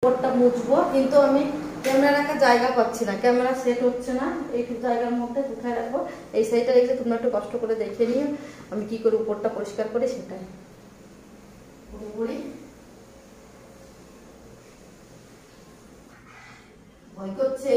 উপরটা মুছবো, কিন্তু আমি ক্যামেরা রাখার জায়গা পাচ্ছি না, ক্যামেরা সেট হচ্ছে না। এই জায়গার মধ্যে কোথায় রাখবো, এই সাইডটা রেখে তোমরা একটু কষ্ট করে দেখে নিও আমি কি করে উপরটা পরিষ্কার করি। সেটাই পুরোপুরি ভয় করছে।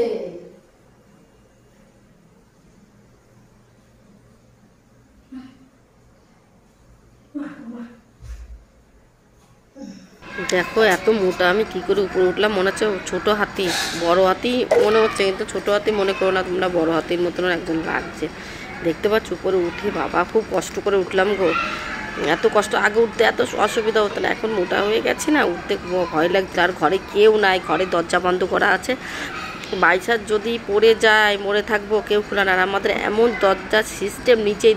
দেখো এত মোটা, আমি কি করে উপরে উঠলাম, মনে হচ্ছে ছোট হাতি, বড় হাতি মনে হচ্ছে, কিন্তু ছোট হাতি মনে করো না তোমরা, বড় হাতির মতন একজন লাগছে। দেখতে পাচ্ছ উপরে উঠে বাবা খুব কষ্ট করে উঠলাম গো। এত কষ্ট, আগে উঠতে এত অসুবিধা হতো না, এখন মোটা হয়ে গেছি না, উঠতে ভয় লাগছে। আর ঘরে কেউ নাই, ঘরে দরজা বন্ধ করা আছে, বাইচার যদি পড়ে যায় মরে থাকবো, কেউ খোলা না। আর আমাদের এমন দরজার সিস্টেম, নিচেই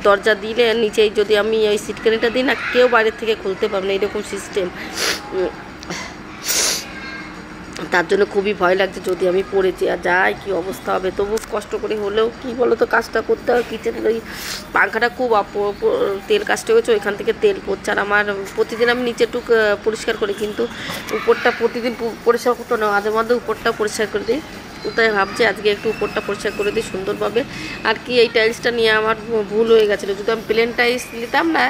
দরজা দিলে নিচেই যদি আমি ওই সিটকানিটা দিই না, কেউ বাইরের থেকে খুলতে পারবে না, এরকম সিস্টেম। তার জন্য খুবই ভয় লাগছে যদি আমি পড়ে যাই কি অবস্থা হবে। তবু কষ্ট করে হলেও কি বলো তো কাজটা করতে হয়। কিচেনের ওই পাংখাটা খুব তেল কাজটা হয়েছে, ওইখান থেকে তেল পড়ছে। আর আমার প্রতিদিন আমি নিচেটুক পরিষ্কার করি, কিন্তু উপরটা প্রতিদিন পরিষ্কার করতে না, মাঝে মধ্যে উপরটা পরিষ্কার করে দিই। তাই ভাবছি আজকে একটু উপরটা পরিষ্কার করে দিই সুন্দরভাবে। আর কি এই টাইলসটা নিয়ে আমার ভুল হয়ে গেছিলো, যদি আমি প্লেন টাইলস নিতাম না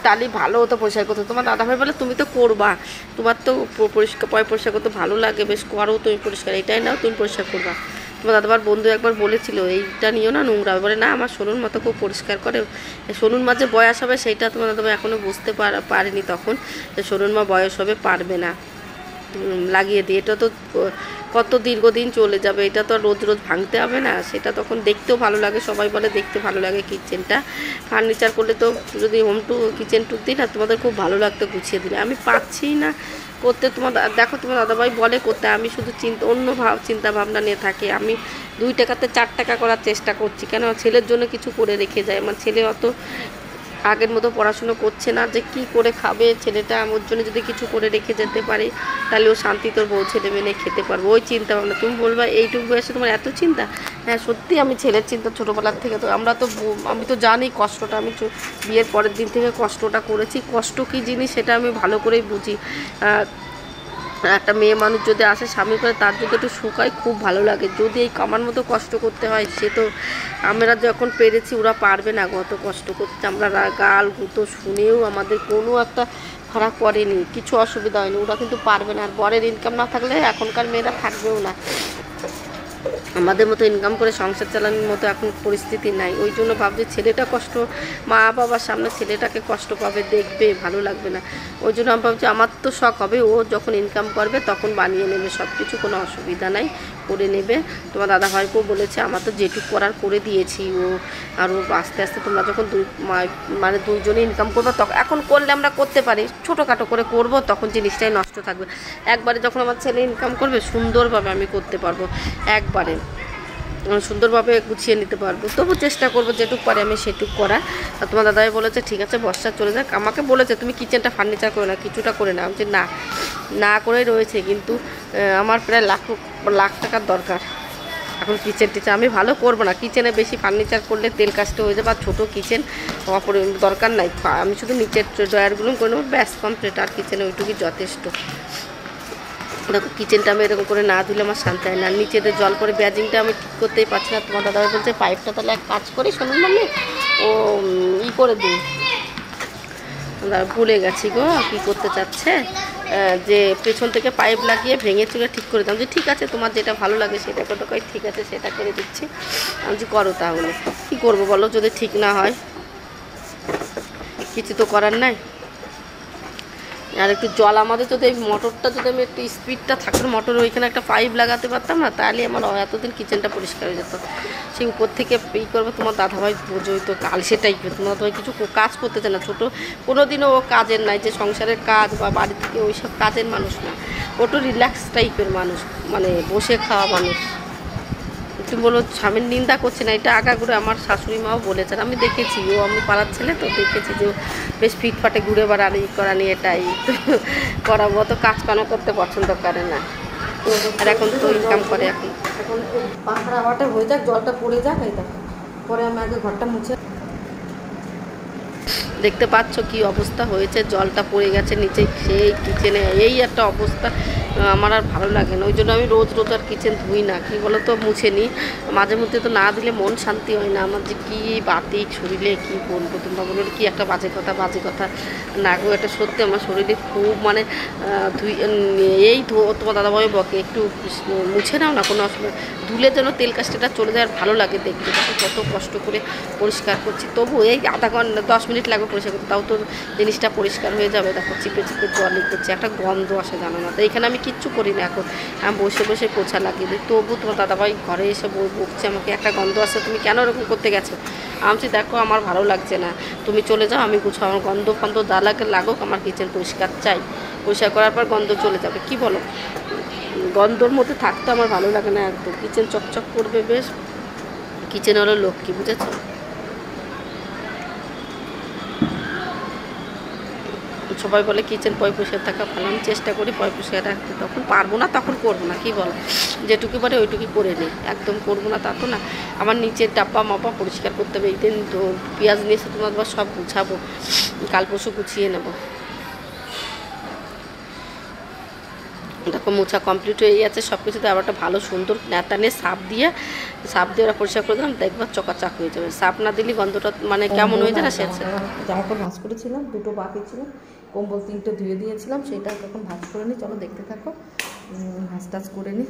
তাহলে ভালো হতো, পরিষ্কার করতে। তোমার দাদাভাই বলে তুমি তো করবা, তোমার তো পরিষ্কার করতে ভালো লাগে, বেশ করো তুমি পরিষ্কার, এটাই নাও তুমি পরিষ্কার করবা। তোমার দাদাবার বন্ধু একবার বলেছিল এইটা নিও না, নোংরা। বলে না আমার সোনুর মতো খুব পরিষ্কার করে। সোনুর মা যে বয়স হবে সেইটা তোমার দাদাভাই এখনও বুঝতে পারেনি তখন, যে সোনুর মা বয়স হবে, পারবে না লাগিয়ে দিয়ে। এটা তো কত দীর্ঘদিন চলে যাবে, এটা তো আর রোজ রোজ ভাঙতে হবে না। সেটা তখন দেখতেও ভালো লাগে, সবাই বলে দেখতে ভালো লাগে কিচেনটা। ফার্নিচার করলে তো যদি হোম টু কিচেন টুক দিই না, তোমাদের খুব ভালো লাগতো গুছিয়ে দিলে। আমি পাচ্ছি না করতে। তোমার দেখো তোমার দাদাভাই বলে করতে, আমি শুধু অন্য চিন্তা ভাবনা নিয়ে থাকি। আমি 2 টাকাতে 4 টাকা করার চেষ্টা করছি, কেন ছেলের জন্য কিছু করে রেখে যায়। আমার ছেলে অত আগের মতো পড়াশুনো করছে না, যে কি করে খাবে ছেলেটা। আমার জন্য যদি কিছু করে রেখে যেতে পারি তাহলে ও শান্তি তোর বউ ছেলে মেয়ে খেতে পারবো, ওই চিন্তা ভাবনা। তুমি বলবা এইটুকু বয়সে তোমার এত চিন্তা? হ্যাঁ সত্যি, আমি ছেলের চিন্তা ছোটোবেলার থেকে। তো আমি তো জানি কষ্টটা, আমি বিয়ের পরের দিন থেকে কষ্টটা করেছি। কষ্ট কী জিনিস সেটা আমি ভালো করেই বুঝি। একটা মেয়ে মানুষ যদি আসে স্বামী করে, তার যদি একটু সুখ হয় খুব ভালো লাগে। যদি এই কামার মতো কষ্ট করতে হয়, সে তো আমরা যখন পেরেছি, ওরা পারবে না কত কষ্ট করতে। আমরা গাল গুঁতো শুনেও আমাদের কোনো একটা খারাপ পড়েনি, কিছু অসুবিধা হয়নি, ওরা কিন্তু পারবে না। আর বরের ইনকাম না থাকলে এখনকার মেয়েরা থাকবেও না। আমাদের মতো ইনকাম করে সংসার চালানোর মতো এখন পরিস্থিতি নাই। ওই জন্য ভাবছি ছেলেটা কষ্ট, মা বাবার সামনে ছেলেটাকে কষ্ট পাবে, দেখবে ভালো লাগবে না। ওই জন্য আমি ভাবছি আমার তো শখ হবে, ও যখন ইনকাম করবে তখন বানিয়ে নেবে সব কিছু, কোনো অসুবিধা নাই, করে নেবে। তোমার দাদাভাইকেও বলেছে, আমার তো যেটুক করার করে দিয়েছি। ও আর ও আস্তে আস্তে তোমরা যখন মানে দুইজনে ইনকাম করবো, তখন এখন করলে আমরা করতে পারি, ছোটোখাটো করে করব, তখন জিনিসটাই নষ্ট থাকবে। একবারে যখন আমার ছেলে ইনকাম করবে সুন্দরভাবে আমি করতে পারবো, একবারে সুন্দরভাবে গুছিয়ে নিতে পারবো। তবু চেষ্টা করবো যেটুক পারে আমি সেটুক করা। আর তোমার দাদাই বলেছে ঠিক আছে বর্ষা চলে যাক, আমাকে বলেছে তুমি কিচেনটা ফার্নিচার করে না, কিছুটা করে না। যে না করেই রয়েছে, কিন্তু আমার প্রায় লাখ টাকার দরকার এখন কিচেন টিচেন। আমি ভালো করবো না, কিচেনে বেশি ফার্নিচার করলে তেল কাজটা হয়ে যাবে। আর ছোটো কিচেন দরকার নাই, আমি শুধু নিচের ড্রয়ারগুলো করে নেবো, ব্যাস কমপ্লিট। আর কিচেনে ওইটুকুই যথেষ্ট। দেখো কিচেনটা আমি এরকম করে না ধুলে আমার শান্তি হয় না। নিচেতে জল পরে ব্যাজিংটা আমি ঠিক করতেই পারছি না। তোমার দাদাভাই বলছে পাইপটা তাহলে এক কাজ করি, শুনুন মানে ও করে দিই। ভুলে গেছি গো কী করতে চাচ্ছে, যে পেছন থেকে পাইপ লাগিয়ে ভেঙে চুলে ঠিক করে দিলাম। যে ঠিক আছে তোমার যেটা ভালো লাগে সেটা করতে, কই ঠিক আছে সেটা করে দিচ্ছি। আমি যে করো তাহলে কী করবো বলো, যদি ঠিক না হয় কিছু তো করার নাই। আর একটু জল আমাদের যদি এই মোটরটা যদি আমি একটু স্পিডটা থাকতো, মোটরের ওইখানে একটা পাইপ লাগাতে পারতাম না, তাহলে আমার এতদিন কিচেনটা পরিষ্কার হয়ে যেত। সেই উপর থেকে করবে। তোমার দাদাভাই বোঝোই তো কালসে টাইপের, তোমার দাদাভাই কিছু কাজ করতে চায় না। ছোটো কোনো দিনও ও কাজের নাই, যে সংসারের কাজ বা বাড়ি থেকে ওই সব কাজের মানুষ না, ওটু রিল্যাক্স টাইপের মানুষ, মানে বসে খাওয়া মানুষ। তুমি বলো স্বামীর নিন্দা করছে না, এটা আগাগুড়ে আমার শাশুড়ি মাও বলেছেন, আমি দেখেছি। ও আমি পাড়ার ছেলে তো দেখেছি যে বেশ ফিটফাটে ঘুরে বেড়ানি করানি, এটাই করাবো। অত কাজ কানো করতে পছন্দ করে না। আর এখন তো ইনকাম করে। এখন পাখার হাওয়াটা হয়ে যাক, জলটা পড়ে যাক, এই দেখো পরে আমি আগে ঘরটা মুছে। দেখতে পাচ্ছ কি অবস্থা হয়েছে, জলটা পড়ে গেছে নিচে, সেই কিচেনে এই একটা অবস্থা। আমার আর ভালো লাগে না, ওই জন্য আমি রোজ রোজ আর কিচেন ধুই না, কী বলো তো, মুছে নিই। মাঝে মধ্যে তো না দিলে মন শান্তি হয় না আমার, যে কী বাতি শরীরে কী বলবো, তোমরা বলো কি একটা বাজে কথা না গো, এটা সত্যি আমার শরীরে খুব মানে ধুই এই তোমার দাদাভাই বকে একটু মুছে নাও না, কোনো অসুবিধা, ধুলে যেন তেল কাজটা চলে যায় আর ভালো লাগে দেখতে। কত কষ্ট করে পরিষ্কার করছি, তবু এই আধা ঘন্টা 10 মিনিট লাগবে পরিষ্কার করতে, তাও তো জিনিসটা পরিষ্কার হয়ে যাবে। দেখো চিপে জলই করছে, একটা গন্ধ আসে জানো না। তো এখানে আমি কিচ্ছু করি না এখন, আমি বসে বসে পোছা লাগিয়ে দিই, তবু তোমার দাদাভাই ঘরে এসে বকছে আমাকে, একটা গন্ধ আসে, তুমি কেন এরকম করতে গেছো? আমি দেখো আমার ভালো লাগছে না, তুমি চলে যাও, আমি গুছো, আমার গন্ধ ফন্ধ যা লাগে লাগুক, আমার কিচেন পরিষ্কার চাই, পরিষ্কার করার পর গন্ধ চলে যাবে। কি বলো, গন্ধর মধ্যে থাকতে আমার ভালো লাগে না একদম, কিচেন চকচক করবে বেশ, কিচেন হলো লক্ষ্মী, বুঝেছো? সবাই বলে কিচেন পরিষ্কার থাকা ভালো, আমি চেষ্টা করি পরিষ্কার রাখতে, তখন পারবো না তখন করবো না, কি বলো, যেটুকু পারে ওইটুকুই করে নিই, একদম করবো না তা তো না। আমার নিচের ডাব্বা মাপা পরিষ্কার করতে হবে, এই দিন তো পেঁয়াজ নিয়ে এসে তোমার সব গুছাবো, কাল পরশু গুছিয়ে নেবো। দেখো মোছা কমপ্লিট হয়ে গেছে সব কিছুতে, আবার একটা ভালো সুন্দর নেতা নিয়ে সাপ দিয়ে ওরা পরিষ্কার করে দিলাম, দেখবার চকাচাক হয়ে যাবে। সাপ না দিলে গন্ধটা মানে কেমন হয়ে যায় না, সেটা জামা কাপড় ভাঁজ করেছিলাম, দুটো বাকি ছিল, কম্বল 3টে ধুয়ে দিয়েছিলাম, সেটা এখন ভাঁজ করে নিই, চলো দেখতে থাকো, ভাঁজ টাজ করে নিই।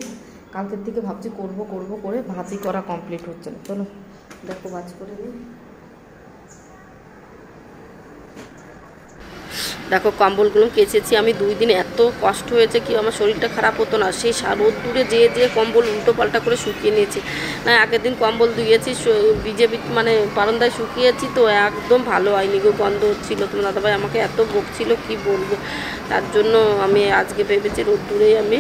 কালকের দিকে ভাবছি করবো করে ভাঁজই করা কমপ্লিট হচ্ছে না, চলো দেখো ভাঁজ করে নিই। দেখো কম্বলগুলো কেচেছি আমি 2 দিন, এত কষ্ট হয়েছে কি আমার শরীরটা খারাপ হতো না, সেই রোদ্দুরে যেয়ে কম্বল উল্টো পাল্টা করে শুকিয়ে নিয়েছি না, আগের দিন কম্বল ধুয়েছি ভিজে মানে বারান্দায় শুকিয়েছি, তো একদম ভালো হয়নি গো, গন্ধ হচ্ছিলো। তোমার দাদাভাই আমাকে এত বকছিল কি বলবো, তার জন্য আমি আজকে ভেবেছি রোদ্দুরেই আমি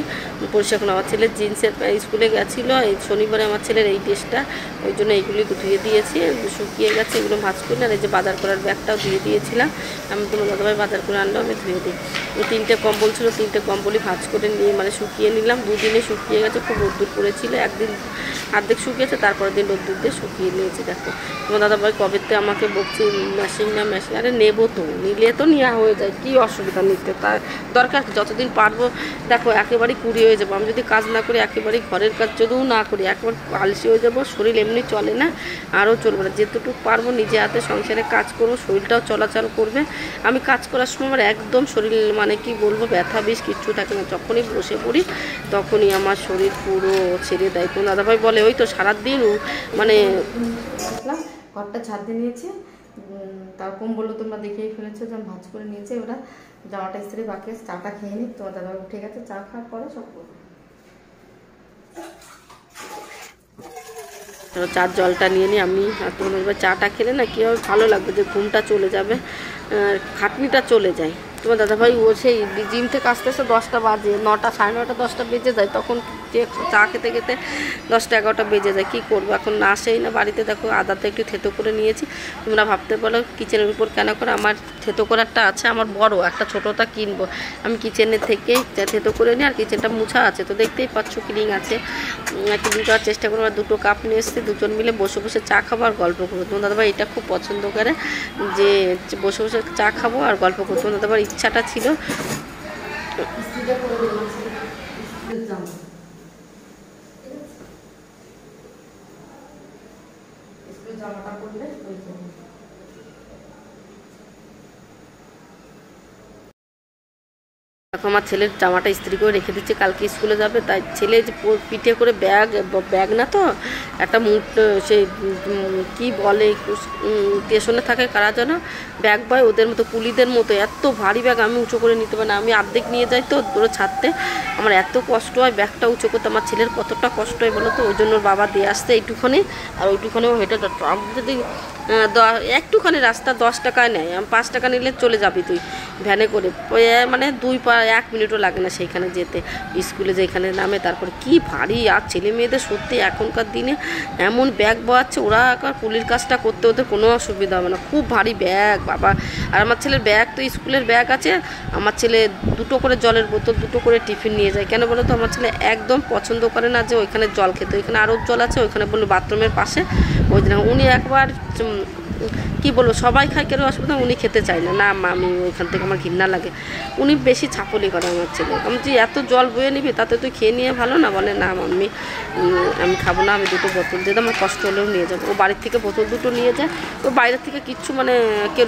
পরিষ্কার করলাম। আমার ছেলের জিন্সের স্কুলে গেছিলো, এই শনিবারে আমার ছেলের এই ড্রেসটা, ওই জন্য এইগুলি ধুয়ে দিয়েছি, শুকিয়ে গেছে, এগুলো ভাঁজ করলে, আর এই যে বাজার করার ব্যাগটাও ধুয়ে দিয়েছিলাম আমি, তোমার দাদাভাই বাজার করে আনলেও আমি ধুয়ে দিই। ওই 3টে কম্বল ছিল, 3টে কম্বলই ভাঁজ করে নিয়ে মানে শুকিয়ে নিলাম, 2 দিনে শুকিয়ে গেছে, খুব রোদ্দুর পড়েছিল, একদিন অর্ধেক শুকিয়েছে, তারপরের দিন রোদ্দুর দিয়ে শুকিয়ে নিয়েছি। দেখো তোমার দাদাভাই কবেতে আমাকে বকছি মেশিন, আরে নেবো তো, নিলে তো নেওয়া হয়ে যায়, কী অসুবিধা নিতে, তার দরকার যতদিন পারবো। দেখো একেবারেই কুড়ি হয়ে যাবো, আমি যদি কাজ না করি, একেবারেই ঘরের কাজ যদিও না করি, একবার আলসি হয়ে যাবো, শরীর এমনি চলে না, আরও চলবে না। যেটুকু পারবো নিজে হাতে সংসারে কাজ করবো, শরীরটাও চলাচল করবে। আমি কাজ করার সময় আমার একদম শরীর মানে কি বলবো, ব্যথা বেশ কিচ্ছু থাকে না, যখনই বসে পড়ি তখনই আমার শরীর পুরো ছেড়ে দেয়। তো দাদাভাই বলে ওই তো সারাদিন মানে ঘরটা ছাদ দিয়ে নিয়েছে, তার কম্বলও তোমরা দেখেই ফেলেছো যে আমি ভাঁজ করে নিয়েছি, ওরা জামাটা ইস্ত্রি বাকি আছে, চাটা খেয়ে নিই, তোমার দাদাভাই উঠে গেছে, চা খাওয়ার পরে সব করবো। চার জলটা নিয়ে নিই আমি, আর তোমার এবার চাটা খেলে না কী হবে, ভালো লাগবে, যে ঘুমটা চলে যাবে, খাটনিটা চলে যায়। তোমার দাদাভাই ও সেই জিম থেকে আসতে আসতে 10টা বাজে, 9টা, সাড়ে 9টা 10টা বেজে যায়, তখন চা খেতে 10টা 11টা বেজে যায়, কী করবো, এখন না আসেই না বাড়িতে। দেখো আদাতে একটু থেতো করে নিয়েছি, তোমরা ভাবতে পারো কিচেনের উপর কেন করে, আমার থেতো করারটা আছে, আমার বড় একটা ছোটোটা কিনবো, আমি কিচেনের থেকে থেতো করে নিই, আর কিচেনটা মুছা আছে, তো দেখতেই পাচ্ছ ক্লিন আছে, ক্লিন করার চেষ্টা করবো। আর 2টো কাপ নিয়ে এসেছি, দুজন মিলে বসে বসে চা খাবো আর গল্প করবো। তোমার দাদাভাই এটা খুব পছন্দ করে, যে বসে বসে চা খাবো আর গল্প করবো। তোমার দাদাভাই ইচ্ছাটা ছিল জামাটা করলে দেখো আমার ছেলের জামাটা ইস্ত্রি করে রেখে দিচ্ছে, কালকে স্কুলে যাবে, তাই ছেলে যে পিঠে করে ব্যাগ না তো একটা সেই কি বলে স্টেশনে থাকে কারা যেন, ব্যাগ বয় ওদের মতো কুলিদের মতো, এত ভারী ব্যাগ আমি উঁচু করে নিতে পারি না, আমি অর্ধেক নিয়ে যাই তো দূরে ছাড়তে, আমার এত কষ্ট হয় ব্যাগটা উঁচু করতে, আমার ছেলের কতটা কষ্ট হয় বলো তো, ওই জন্য বাবা দিয়ে আসছে এইটুখানি, আর ওইটুখানেও হেঁটে যদি একটুখানি রাস্তা 10 টাকায় নেয়, আমি 5 টাকা নিলে চলে যাবি তুই ভ্যানে করে, মানে 1 মিনিটও লাগে না সেইখানে যেতে, স্কুলে যেখানে নামে। তারপরে কি ভারী, আর ছেলে মেয়েদের সত্যি এখনকার দিনে এমন ব্যাগ বয়াচ্ছে, ওরা এখন পুলির কাজটা করতে ওদের কোনো অসুবিধা হবে না, খুব ভারী ব্যাগ বাবা। আর আমার ছেলের ব্যাগ তো স্কুলের ব্যাগ আছে, আমার ছেলে 2টো করে জলের বোতল, 2টো করে টিফিন নিয়ে যায়, কেন বলো তো, আমার ছেলে একদম পছন্দ করে না যে ওইখানে জল খেতে, ওইখানে আরও জল আছে, ওইখানে বললো বাথরুমের পাশে, ওই জন্য উনি একবার কি বলবো, সবাই খায় কেন অসুবিধা, উনি খেতে চায় না, না মা আমি ওইখান থেকে আমার ঘৃণা লাগে। উনি বেশি ছাপলি করে আমার ছেলে। আমি যে এত জল বয়ে নিবি, তাতে তুই খেয়ে নিয়ে ভালো না, বলে না মাম্মি আমি খাবো না, আমি দুটো বোতল দিয়ে দাও, আমার কষ্ট হলেও নিয়ে যাবো। ও বাড়ির থেকে বোতল দুটো নিয়ে যায়, ও বাইরের থেকে কিচ্ছু মানে কেউ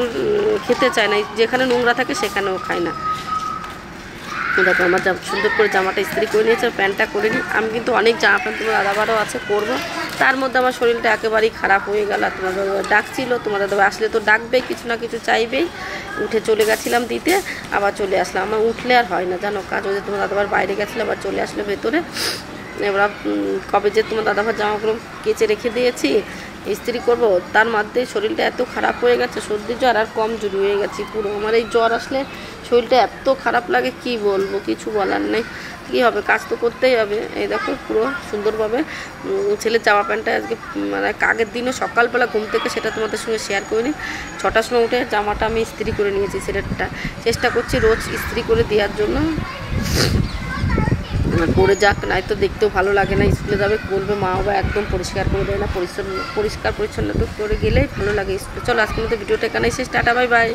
খেতে চায় না, যেখানে নোংরা থাকে সেখানেও খায় না। দেখো আমার সুন্দর করে জামাটা ইস্ত্রি করে নিয়েছে, প্যান্টটা করে নিই। আমি কিন্তু অনেক জামা প্যান্ট তোমার দাদাবারও আছে করবো, তার মধ্যে আমার শরীরটা একেবারেই খারাপ হয়ে গেল। আর তোমার দাদা ডাকছিল, তোমার দাদা আসলে তো ডাকবেই, কিছু না কিছু চাইবেই। উঠে চলে গেছিলাম দিতে, আবার চলে আসলাম। আমার উঠলে আর হয় না জানো কাজ, ওই যে তোমার দাদাবার বাইরে গেছিলো, আবার চলে আসলো ভেতরে। এবার কবে যে তোমার দাদাভার জামাগুলো কেচে রেখে দিয়েছি ইস্ত্রি করব, তার মধ্যে শরীরটা এত খারাপ হয়ে গেছে, সর্দি জ্বর আর কমজোরি হয়ে গেছি পুরো। আমার এই জ্বর আসলে শরীরটা এত খারাপ লাগে কি বলবো, কিছু বলার নেই। কী হবে, কাজ তো করতেই হবে। এই দেখো পুরো সুন্দরভাবে ছেলের জামা প্যান্টটা আজকে মানে আগের দিনও সকালবেলা ঘুম থেকে, সেটা তোমাদের সঙ্গে শেয়ার করিনি, 6টার সময় উঠে জামাটা আমি ইস্ত্রি করে নিয়েছি। সেটা চেষ্টা করছি রোজ ইস্ত্রি করে দেওয়ার জন্য, পরে যাক, নাই তো দেখতেও ভালো লাগে না। স্কুলে যাবে বলবে মা বাবা একদম পরিষ্কার করে দেয় না, পরিষ্কার পরিচ্ছন্ন করে গেলেই ভালো লাগে স্কুলে। চলো আজকের মতো ভিডিওটা এখানেই শেষ, টাটা বাই বাই।